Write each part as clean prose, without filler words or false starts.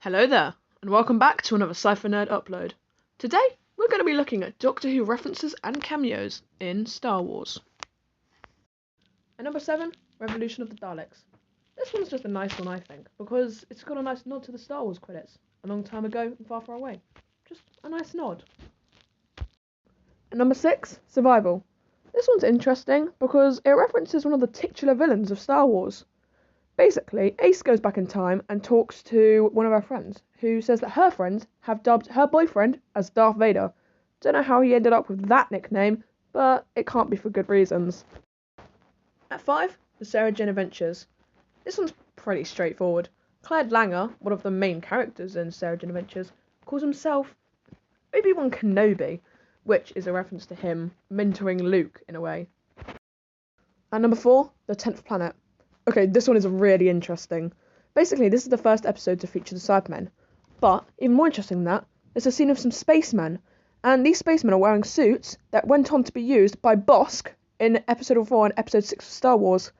Hello there, and welcome back to another Sci-Fi Nerd upload. Today, we're going to be looking at Doctor Who references and cameos in Star Wars. At number 7, Revolution of the Daleks. This one's just a nice one, I think, because it's got a nice nod to the Star Wars credits, a long time ago and far, far away. Just a nice nod. At number 6, Survival. This one's interesting because it references one of the titular villains of Star Wars. Basically, Ace goes back in time and talks to one of her friends, who says that her friends have dubbed her boyfriend as Darth Vader. Don't know how he ended up with that nickname, but it can't be for good reasons. At 5, the Sarah Jane Adventures. This one's pretty straightforward. Clyde Langer, one of the main characters in Sarah Jane Adventures, calls himself Obi-Wan Kenobi, which is a reference to him mentoring Luke in a way. At number 4, the 10th Planet. Okay, this one is really interesting. Basically, this is the first episode to feature the Cybermen. But, even more interesting than that, there's a scene of some spacemen. And these spacemen are wearing suits that went on to be used by Bosk in episode 4 and episode 6 of Star Wars.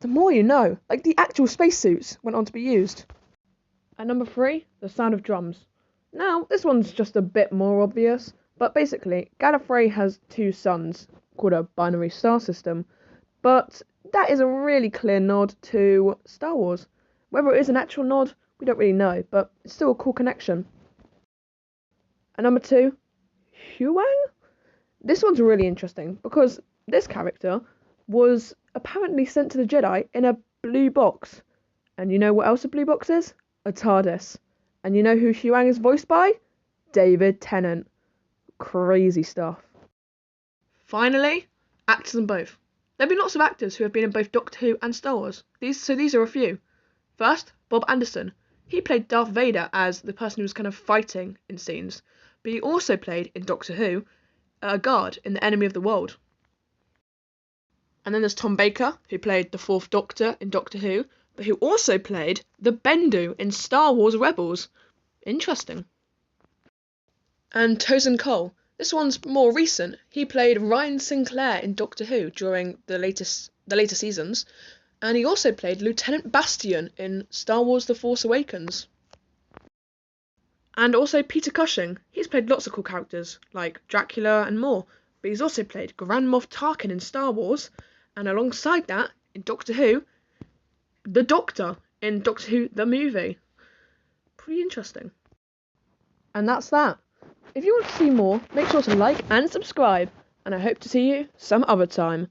The more you know, like the actual spacesuits went on to be used. At number 3, the Sound of Drums. Now, this one's just a bit more obvious, but basically, Gallifrey has 2 suns, called a binary star system, but that is a really clear nod to Star Wars. Whether it is an actual nod, we don't really know, but it's still a cool connection. At number 2, Huang? This one's really interesting because this character was apparently sent to the Jedi in a blue box. And you know what else a blue box is? A TARDIS. And you know who Huang is voiced by? David Tennant. Crazy stuff. Finally, actors in both. There have been lots of actors who have been in both Doctor Who and Star Wars. These are a few. First, Bob Anderson. He played Darth Vader as the person who was kind of fighting in scenes. But he also played, in Doctor Who, a guard in The Enemy of the World. And then there's Tom Baker, who played the 4th Doctor in Doctor Who, but who also played the Bendu in Star Wars Rebels. Interesting. And Tosin Cole. This one's more recent. He played Ryan Sinclair in Doctor Who during the later seasons, and he also played Lieutenant Bastian in Star Wars The Force Awakens. And also Peter Cushing. He's played lots of cool characters, like Dracula and more, but he's also played Grand Moff Tarkin in Star Wars, and alongside that, in Doctor Who, the Doctor in Doctor Who the movie. Pretty interesting. And that's that. If you want to see more, make sure to like and subscribe, and I hope to see you some other time.